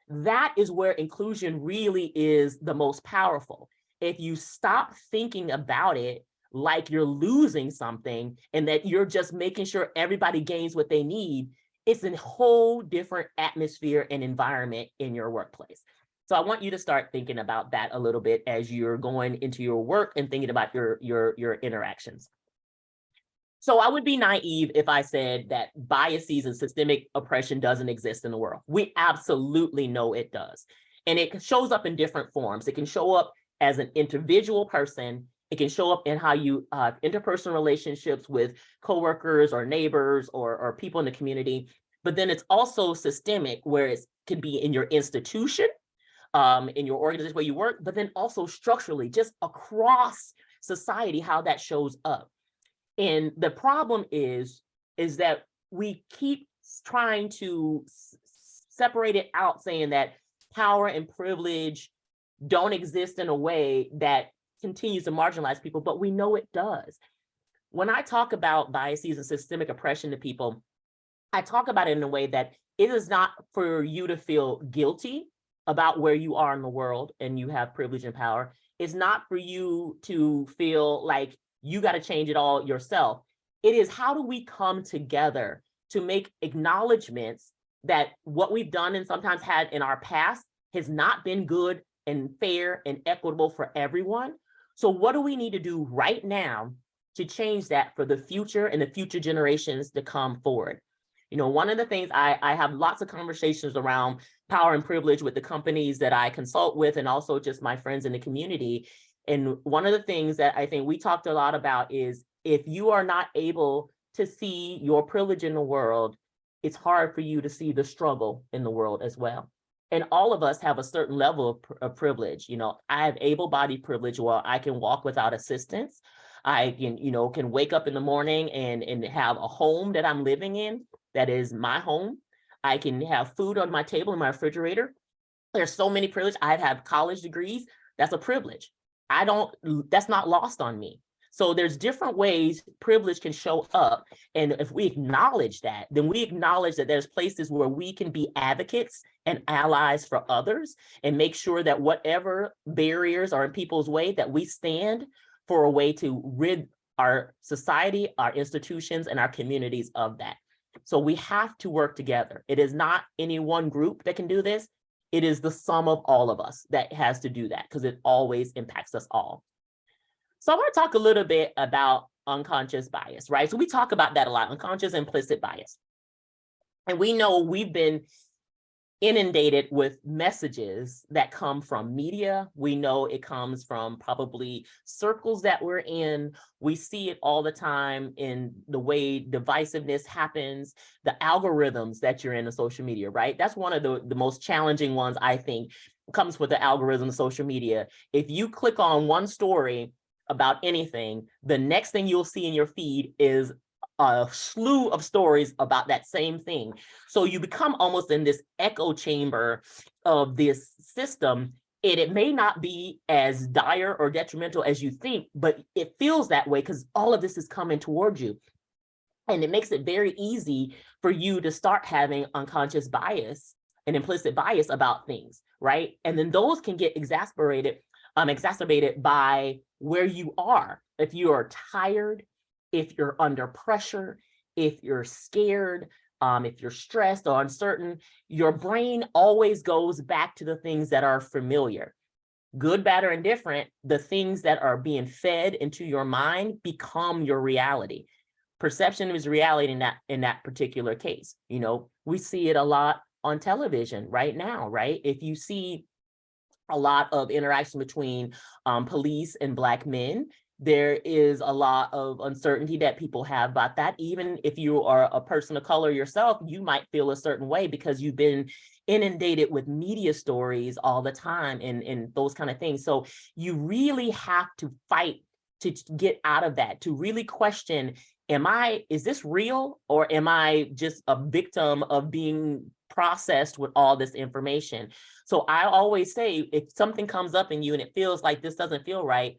That is where inclusion really is the most powerful. If you stop thinking about it like you're losing something and that you're just making sure everybody gains what they need, it's a whole different atmosphere and environment in your workplace. So I want you to start thinking about that a little bit as you're going into your work and thinking about your interactions. So I would be naive if I said that biases and systemic oppression doesn't exist in the world. We absolutely know it does. And it shows up in different forms. It can show up as an individual person. It can show up in how you interpersonal relationships with coworkers or neighbors or people in the community. But then it's also systemic, where it can be in your institution, in your organization where you work, but then also structurally, just across society, how that shows up. And the problem is that we keep trying to separate it out, saying that power and privilege don't exist in a way that continues to marginalize people, but we know it does. When I talk about biases and systemic oppression to people, I talk about it in a way that it is not for you to feel guilty about where you are in the world and you have privilege and power. It's not for you to feel like you got to change it all yourself. It is, how do we come together to make acknowledgements that what we've done and sometimes had in our past has not been good and fair and equitable for everyone. So what do we need to do right now to change that for the future and the future generations to come forward? You know, one of the things I have lots of conversations around power and privilege with the companies that I consult with, and also just my friends in the community. And one of the things that I think we talked a lot about is, if you are not able to see your privilege in the world, it's hard for you to see the struggle in the world as well. And all of us have a certain level of privilege. You know, I have able-bodied privilege where I can walk without assistance. I can wake up in the morning and have a home that I'm living in that is my home. I can have food on my table in my refrigerator. There's so many privileges. I have college degrees. That's a privilege. That's not lost on me. So there's different ways privilege can show up. And if we acknowledge that, then we acknowledge that there's places where we can be advocates and allies for others, and make sure that whatever barriers are in people's way, that we stand for a way to rid our society, our institutions, and our communities of that. So we have to work together. It is not any one group that can do this. It is the sum of all of us that has to do that, because it always impacts us all. So I want to talk a little bit about unconscious bias, right? So we talk about that a lot, unconscious implicit bias. And we know we've been inundated with messages that come from media. We know it comes from probably circles that we're in. We see it all the time in the way divisiveness happens, the algorithms that you're in the social media, right? That's one of the most challenging ones, I think, comes with the algorithm of social media. If you click on one story about anything, the next thing you'll see in your feed is a slew of stories about that same thing. So you become almost in this echo chamber of this system, and it may not be as dire or detrimental as you think, but it feels that way because all of this is coming towards you. And it makes it very easy for you to start having unconscious bias and implicit bias about things, right? And then those can get exacerbated by where you are. If you are tired, if you're under pressure, if you're scared, if you're stressed or uncertain, your brain always goes back to the things that are familiar. Good, bad, or indifferent, the things that are being fed into your mind become your reality. Perception is reality in that particular case. You know, we see it a lot on television right now, right? If you see a lot of interaction between police and Black men, there is a lot of uncertainty that people have about that. Even if you are a person of color yourself, you might feel a certain way because you've been inundated with media stories all the time and those kind of things. So you really have to fight to get out of that, to really question, is this real, or am I just a victim of being processed with all this information? So I always say, if something comes up in you and it feels like this doesn't feel right,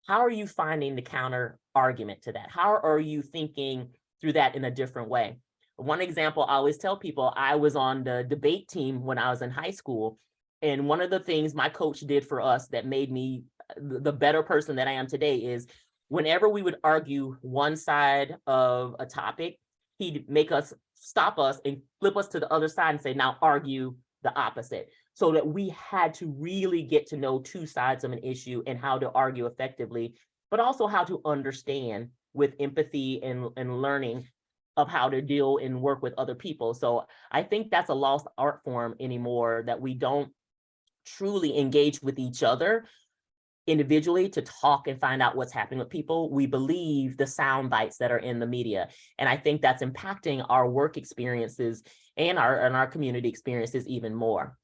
how are you finding the counter argument to that? How are you thinking through that in a different way? One example I always tell people, I was on the debate team when I was in high school. And one of the things my coach did for us that made me the better person that I am today is, whenever we would argue one side of a topic, he'd make us stop us and flip us to the other side and say, now argue the opposite. So that we had to really get to know two sides of an issue and how to argue effectively, but also how to understand with empathy and learning of how to deal and work with other people. So I think that's a lost art form anymore, that we don't truly engage with each other individually to talk and find out what's happening with people. We believe the sound bites that are in the media. And I think that's impacting our work experiences and our community experiences even more.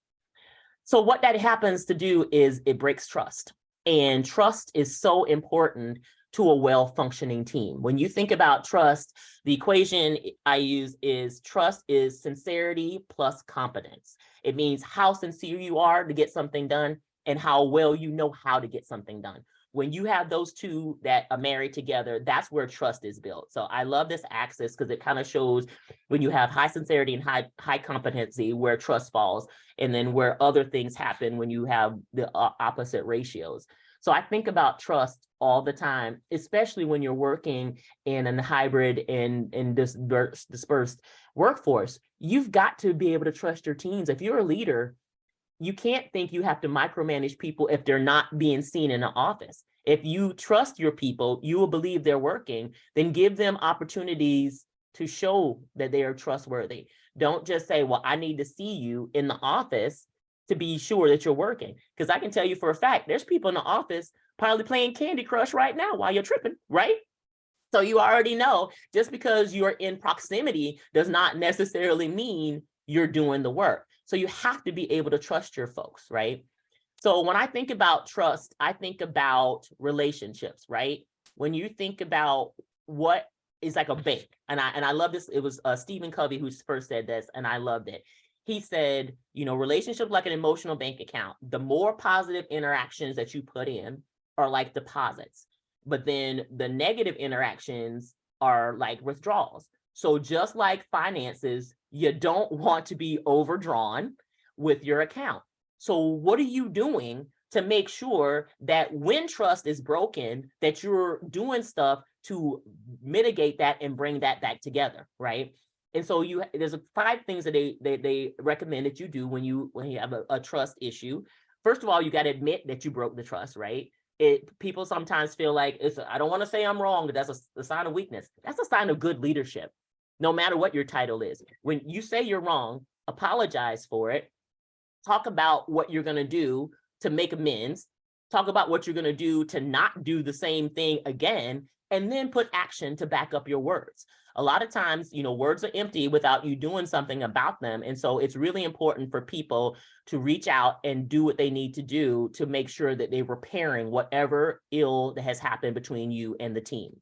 So what that happens to do is it breaks trust. And trust is so important to a well-functioning team. When you think about trust, the equation I use is trust is sincerity plus competence. It means how sincere you are to get something done and how well you know how to get something done. When you have those two that are married together, that's where trust is built. So I love this axis because it kind of shows when you have high sincerity and high competency where trust falls, and then where other things happen when you have the opposite ratios. So I think about trust all the time, especially when you're working in a hybrid and dispersed workforce. You've got to be able to trust your teams. If you're a leader, you can't think you have to micromanage people if they're not being seen in the office. If you trust your people, you will believe they're working, then give them opportunities to show that they are trustworthy. Don't just say, well, I need to see you in the office to be sure that you're working. Because I can tell you for a fact, there's people in the office probably playing Candy Crush right now while you're tripping, right? So you already know just because you're in proximity does not necessarily mean you're doing the work. So you have to be able to trust your folks, right? So when I think about trust, I think about relationships, right? When you think about what is like a bank, and I love this, it was Stephen Covey who first said this, and I loved it. He said, you know, relationships like an emotional bank account. The more positive interactions that you put in are like deposits, but then the negative interactions are like withdrawals. So just like finances, you don't want to be overdrawn with your account. So what are you doing to make sure that when trust is broken, that you're doing stuff to mitigate that and bring that back together, right? And so there's 5 things that they recommend that you do when you have a trust issue. First of all, you got to admit that you broke the trust, right? People sometimes feel like I don't want to say I'm wrong, but that's a sign of weakness. That's a sign of good leadership, no matter what your title is. When you say you're wrong, apologize for it. Talk about what you're going to do to make amends. Talk about what you're going to do to not do the same thing again, and then put action to back up your words. A lot of times, you know, words are empty without you doing something about them. And so it's really important for people to reach out and do what they need to do to make sure that they're repairing whatever ill that has happened between you and the team,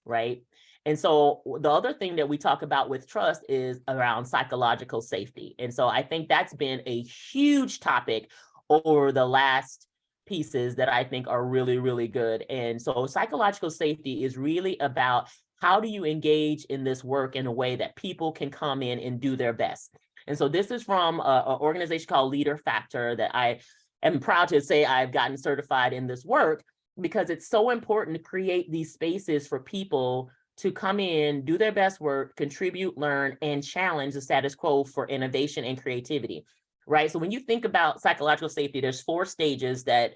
right? And so the other thing that we talk about with trust is around psychological safety. And so I think that's been a huge topic over the last pieces that I think are really, really good. And so psychological safety is really about how do you engage in this work in a way that people can come in and do their best. And so this is from an organization called Leader Factor that I am proud to say I've gotten certified in this work, because it's so important to create these spaces for people to come in, do their best work, contribute, learn, and challenge the status quo for innovation and creativity, right? So when you think about psychological safety, there's 4 stages that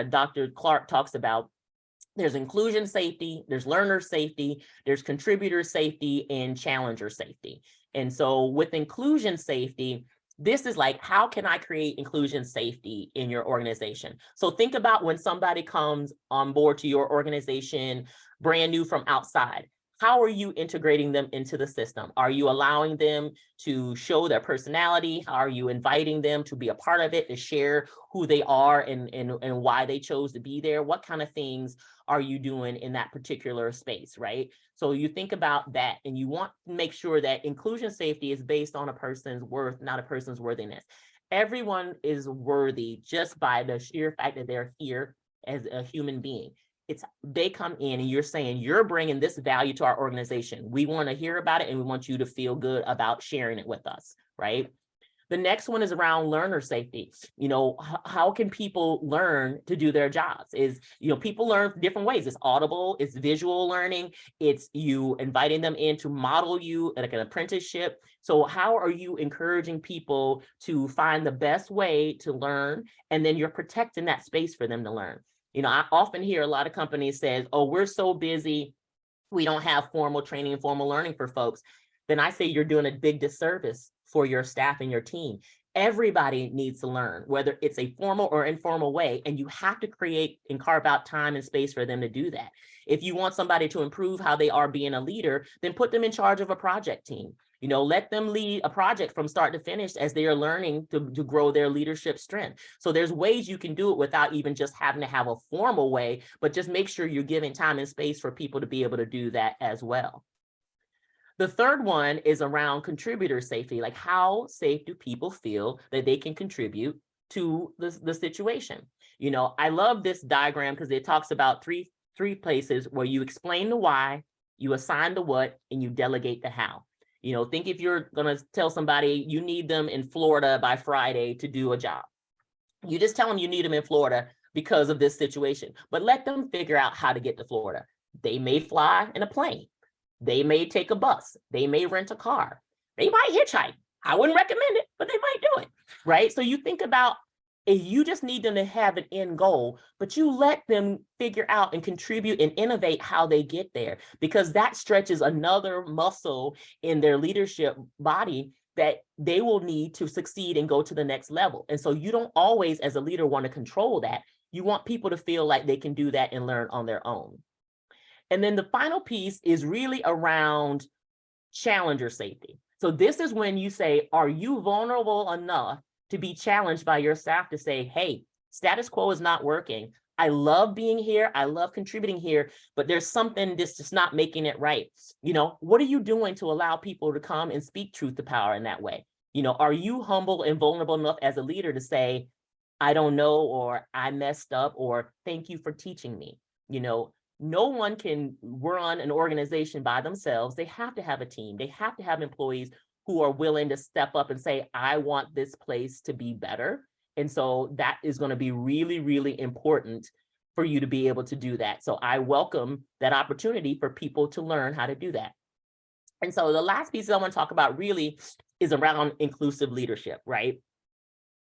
Dr. Clark talks about. There's inclusion safety, there's learner safety, there's contributor safety, and challenger safety. And so with inclusion safety, this is like, how can I create inclusion safety in your organization? So think about when somebody comes on board to your organization, brand new from outside. How are you integrating them into the system? Are you allowing them to show their personality? How are you inviting them to be a part of it, to share who they are and why they chose to be there? What kind of things are you doing in that particular space, right? So you think about that, and you want to make sure that inclusion safety is based on a person's worth, not a person's worthiness. Everyone is worthy just by the sheer fact that they're here as a human being. They come in and you're saying, you're bringing this value to our organization. We want to hear about it, and we want you to feel good about sharing it with us, right? The next one is around learner safety. You know, how can people learn to do their jobs? People learn different ways. It's audible, it's visual learning, it's you inviting them in to model you like an apprenticeship. So how are you encouraging people to find the best way to learn? And then you're protecting that space for them to learn. You know, I often hear a lot of companies say, oh, we're so busy, we don't have formal training and formal learning for folks. Then I say you're doing a big disservice for your staff and your team. Everybody needs to learn, whether it's a formal or informal way, and you have to create and carve out time and space for them to do that. If you want somebody to improve how they are being a leader, then put them in charge of a project team. Let them lead a project from start to finish as they are learning to grow their leadership strength. So there's ways you can do it without even just having to have a formal way, but just make sure you're giving time and space for people to be able to do that as well. The third one is around contributor safety. Like, how safe do people feel that they can contribute to the situation? I love this diagram because it talks about three places where you explain the why, you assign the what, and you delegate the how. Think if you're going to tell somebody you need them in Florida by Friday to do a job. You just tell them you need them in Florida because of this situation, but let them figure out how to get to Florida. They may fly in a plane. They may take a bus. They may rent a car. They might hitchhike. I wouldn't recommend it, but they might do it, right? So you think about, if you just need them to have an end goal, but you let them figure out and contribute and innovate how they get there, because that stretches another muscle in their leadership body that they will need to succeed and go to the next level. And so you don't always, as a leader, want to control that. You want people to feel like they can do that and learn on their own. And then the final piece is really around challenger safety. So this is when you say, are you vulnerable enough to be challenged by your staff to say, hey, status quo is not working. I love being here. I love contributing here, but there's something that's just not making it right. What are you doing to allow people to come and speak truth to power in that way? Are you humble and vulnerable enough as a leader to say, I don't know, or I messed up, or thank you for teaching me? No one can run an organization by themselves. They have to have a team. They have to have employees who are willing to step up and say, I want this place to be better. And so that is going to be really, really important for you to be able to do that. So I welcome that opportunity for people to learn how to do that. And so the last piece I want to talk about really is around inclusive leadership, right?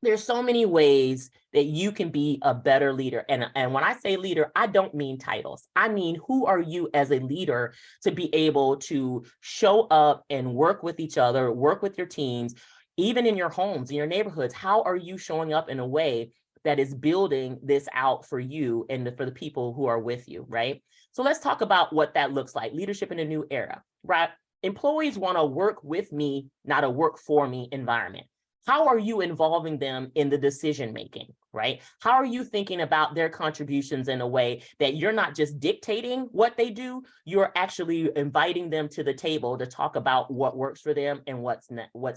There's so many ways that you can be a better leader. And when I say leader, I don't mean titles. I mean, who are you as a leader to be able to show up and work with each other, work with your teams, even in your homes, in your neighborhoods? How are you showing up in a way that is building this out for you and for the people who are with you, right? So let's talk about what that looks like. Leadership in a new era, right? Employees want to work with me, not a work for me environment. How are you involving them in the decision making, right? How are you thinking about their contributions in a way that you're not just dictating what they do, you're actually inviting them to the table to talk about what works for them and what's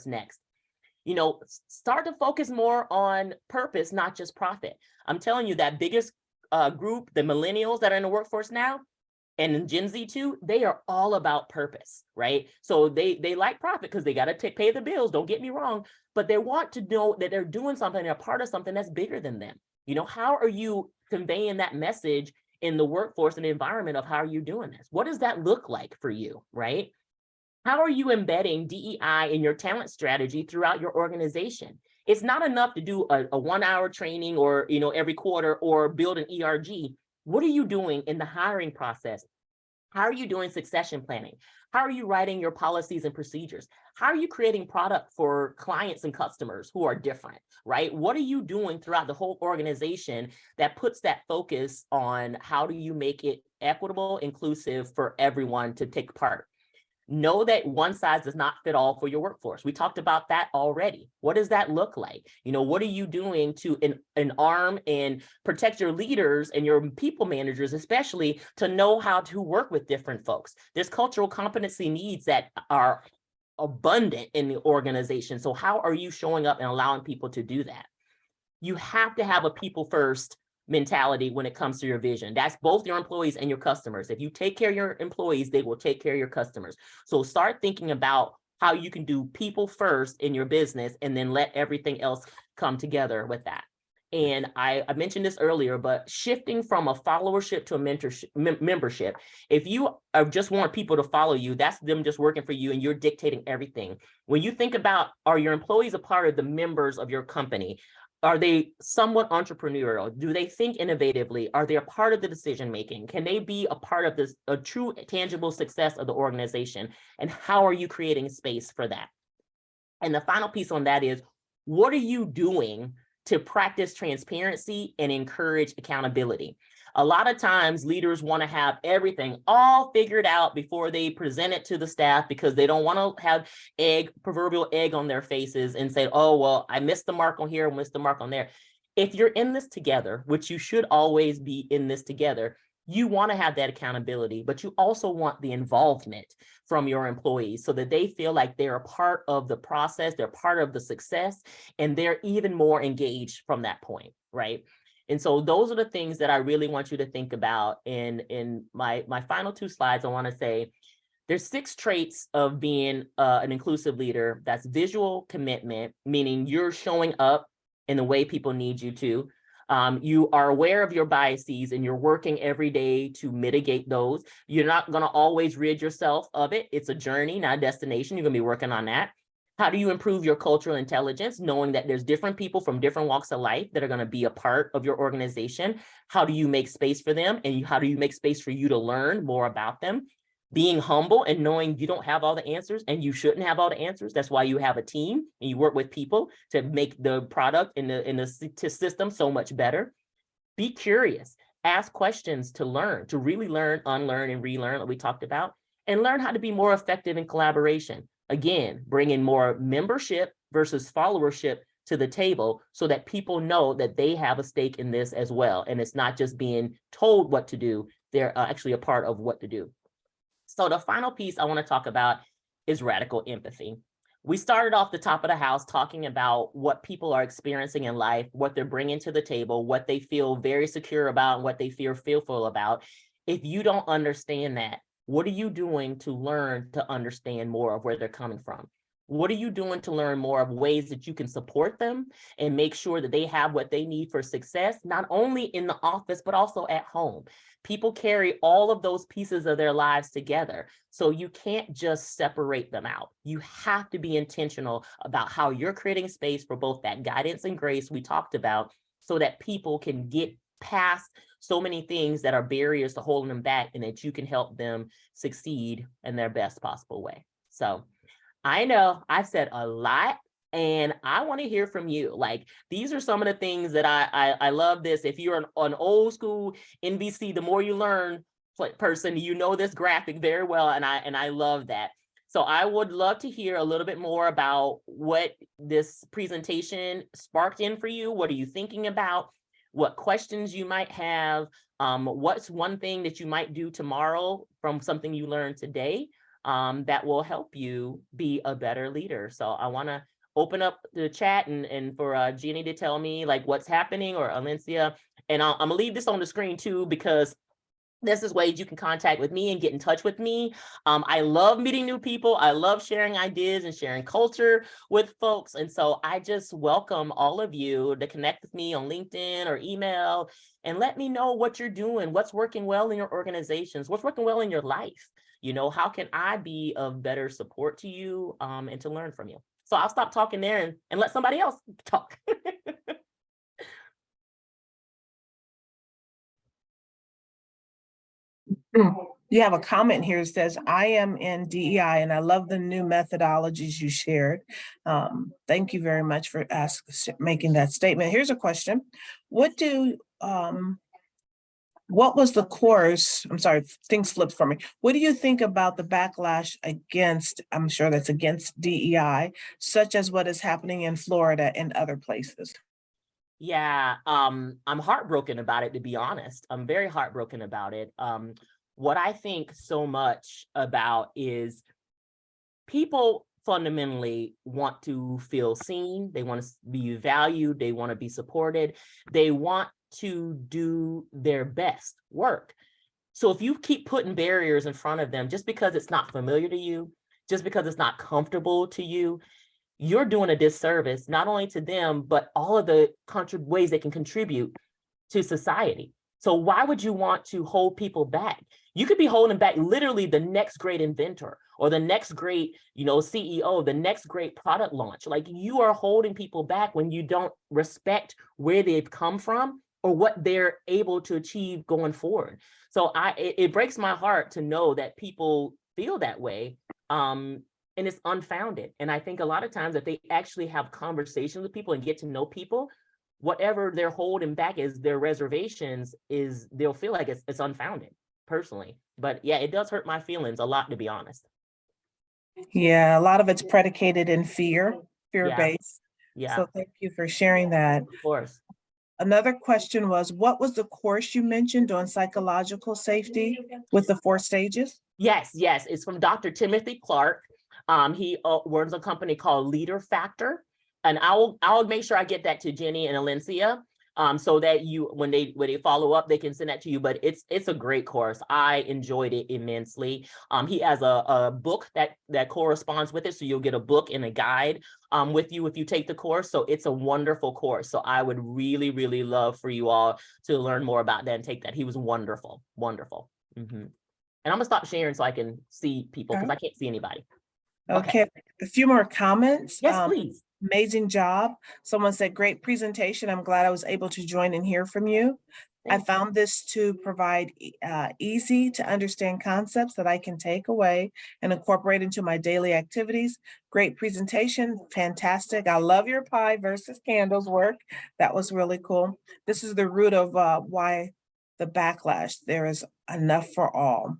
next. Start to focus more on purpose, not just profit. I'm telling you, that biggest group, the millennials that are in the workforce now, and Gen Z too, they are all about purpose, right? So they like profit because they got to pay the bills, don't get me wrong, but they want to know that they're doing something, they're part of something that's bigger than them. How are you conveying that message in the workforce and the environment of how are you doing this? What does that look like for you, right? How are you embedding DEI in your talent strategy throughout your organization? It's not enough to do a 1-hour training or, every quarter, or build an ERG. What are you doing in the hiring process? How are you doing succession planning? How are you writing your policies and procedures? How are you creating product for clients and customers who are different, right? What are you doing throughout the whole organization that puts that focus on how do you make it equitable, inclusive for everyone to take part? Know that one size does not fit all for your workforce. We talked about that already. What does that look like? What are you doing to arm and protect your leaders and your people managers, especially, to know how to work with different folks? There's cultural competency needs that are abundant in the organization. So how are you showing up and allowing people to do that? You have to have a people first mentality when it comes to your vision. That's both your employees and your customers. If you take care of your employees, they will take care of your customers. So start thinking about how you can do people first in your business and then let everything else come together with that. And I mentioned this earlier, but shifting from a followership to a mentorship, membership. If you just want people to follow you, that's them just working for you and you're dictating everything. When you think about, are your employees a part of the members of your company? Are they somewhat entrepreneurial? Do they think innovatively? Are they a part of the decision-making? Can they be a part of this, a true tangible success of the organization? And how are you creating space for that? And the final piece on that is, What are you doing to practice transparency and encourage accountability? A lot of times leaders want to have everything all figured out before they present it to the staff because they don't want to have proverbial egg on their faces and say, oh, well, I missed the mark on here, missed the mark on there. If you're in this together, which you should always be in this together, you want to have that accountability, but you also want the involvement from your employees so that they feel like they're a part of the process, they're part of the success, and they're even more engaged from that point, right? And so those are the things that I really want you to think about. In my final 2 slides, I want to say there's 6 traits of being an inclusive leader. That's visual commitment, meaning you're showing up in the way people need you to. You are aware of your biases and you're working every day to mitigate those. You're not going to always rid yourself of it. It's a journey, not a destination. You're going to be working on that. How do you improve your cultural intelligence, knowing that there's different people from different walks of life that are going to be a part of your organization? How do you make space for them? And how do you make space for you to learn more about them? Being humble and knowing you don't have all the answers and you shouldn't have all the answers. That's why you have a team and you work with people to make the product and the system so much better. Be curious, ask questions to learn, to really learn, unlearn, and relearn, like we talked about, and learn how to be more effective in collaboration. Again, bringing more membership versus followership to the table so that people know that they have a stake in this as well. And it's not just being told what to do, they're actually a part of what to do. So the final piece I want to talk about is radical empathy. We started off the top of the house talking about what people are experiencing in life, what they're bringing to the table, what they feel very secure about, and what they feel fearful about. If you don't understand that, what are you doing to learn to understand more of where they're coming from? What are you doing to learn more of ways that you can support them and make sure that they have what they need for success, not only in the office, but also at home? People carry all of those pieces of their lives together. So you can't just separate them out. You have to be intentional about how you're creating space for both that guidance and grace we talked about so that people can get past so many things that are barriers to holding them back and that you can help them succeed in their best possible way. So I know I've said a lot and I want to hear from you. Like, these are some of the things that I love this. If you're an old school NVC, the more you learn person, you know this graphic very well. And I love that. So I would love to hear a little bit more about what this presentation sparked in for you. What are you thinking about? What questions you might have? What's one thing that you might do tomorrow from something you learned today that will help you be a better leader? So I want to open up the chat and for Jeannie to tell me like what's happening, or Alencia. And I'm gonna leave this on the screen too, because this is ways you can contact with me and get in touch with me. I love meeting new people. I love sharing ideas and sharing culture with folks. And so I just welcome all of you to connect with me on LinkedIn or email and let me know what you're doing, what's working well in your organizations, what's working well in your life. You know, how can I be of better support to you and to learn from you? So I'll stop talking there and let somebody else talk.
You have a comment here that says, I am in DEI and I love the new methodologies you shared. Thank you very much for making that statement. Here's a question. What was the course? I'm sorry, things flipped for me. What do you think about the backlash against, I'm sure that's against DEI, such as what is happening in Florida and other places?
Yeah, I'm heartbroken about it, to be honest. I'm very heartbroken about it. What I think so much about is people fundamentally want to feel seen. They want to be valued. They want to be supported. They want to do their best work. So if you keep putting barriers in front of them, just because it's not familiar to you, just because it's not comfortable to you, you're doing a disservice, not only to them, but all of the ways they can contribute to society. So why would you want to hold people back? You could be holding back literally the next great inventor or the next great, CEO, the next great product launch. Like, you are holding people back when you don't respect where they've come from or what they're able to achieve going forward. So it breaks my heart to know that people feel that way. and it's unfounded. And I think a lot of times if they actually have conversations with people and get to know people, whatever they're holding back is their reservations is they'll feel like it's unfounded personally. But yeah, it does hurt my feelings a lot, to be honest.
Yeah, a lot of it's predicated in fear-based.
Yeah,
So thank you for sharing that.
of course.
Another question was, what was the course you mentioned on psychological safety with the 4 stages?
Yes, it's from Dr. Timothy Clark. He runs a company called Leader Factor, and I'll make sure I get that to Jenny and Alencia, so that when they follow up, they can send that to you. But it's a great course. I enjoyed it immensely. He has a book that corresponds with it, so you'll get a book and a guide with you if you take the course. So it's a wonderful course. So I would really, really love for you all to learn more about that and take that. He was wonderful, wonderful. And I'm gonna stop sharing so I can see people because I can't see anybody.
Okay, a few more comments.
Yes, please.
Amazing job. Someone said, great presentation. I'm glad I was able to join and hear from you. I found this to provide easy to understand concepts that I can take away and incorporate into my daily activities. Great presentation, fantastic. I love your pie versus candles work. That was really cool. This is the root of why the backlash. There is enough for all.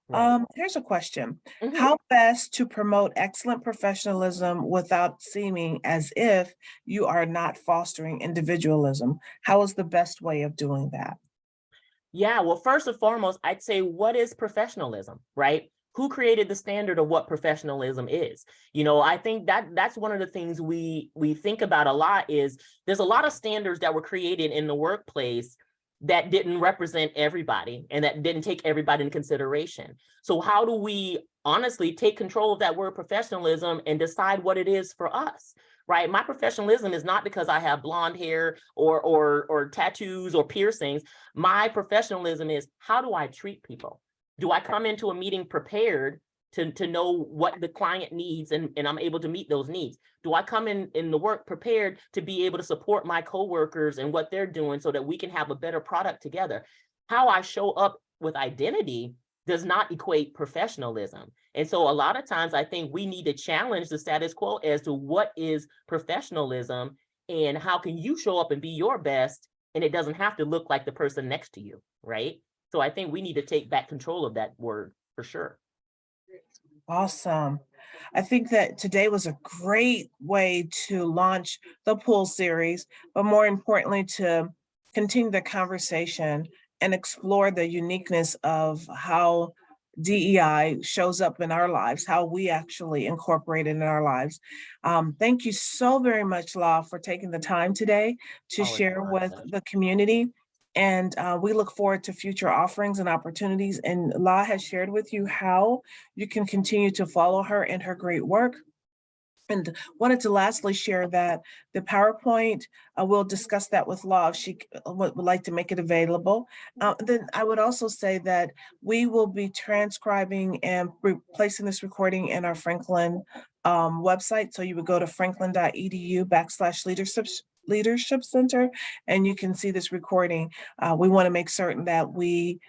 Right.
Here's a question.
Mhm.
How best to promote excellent professionalism without seeming as if you are not fostering individualism? How is the best way of doing that?
Yeah, well, first and foremost, I'd say, what is professionalism, right? Who created the standard of what professionalism is? I think that's one of the things we think about a lot is there's a lot of standards that were created in the workplace that didn't represent everybody and that didn't take everybody into consideration. So how do we honestly take control of that word professionalism and decide what it is for us? Right? My professionalism is not because I have blonde hair or tattoos or piercings. My professionalism is, how do I treat people? Do I come into a meeting prepared to know what the client needs and I'm able to meet those needs? Do I come in the work prepared to be able to support my coworkers and what they're doing so that we can have a better product together? How I show up with identity does not equate professionalism. And so a lot of times I think we need to challenge the status quo as to what is professionalism and how can you show up and be your best, and it doesn't have to look like the person next to you, right? So I think we need to take back control of that word for sure.
Awesome. I think that today was a great way to launch the pool series, but more importantly, to continue the conversation and explore the uniqueness of how DEI shows up in our lives, how we actually incorporate it in our lives. Thank you so very much, La, for taking the time today to share with the community. And we look forward to future offerings and opportunities. And La has shared with you how you can continue to follow her in her great work. And wanted to lastly share that the PowerPoint, we'll discuss that with Law if she would like to make it available. Then I would also say that we will be transcribing and replacing this recording in our Franklin website. So you would go to franklin.edu/leadership center, and you can see this recording. We want to make certain that we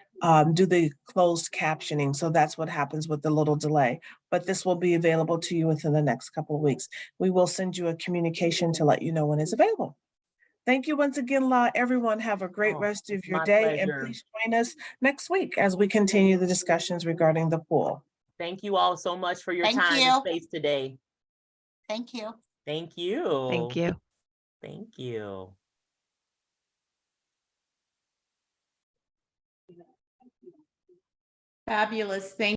do the closed captioning. So that's what happens with the little delay. But this will be available to you within the next couple of weeks. We will send you a communication to let you know when it's available. Thank you once again, La. Everyone have a great rest of your day. And please join us next week as we continue the discussions regarding the pool.
Thank you all so much for your time and space today.
Thank you.
Thank you.
Thank you.
Thank you.
Fabulous. Thank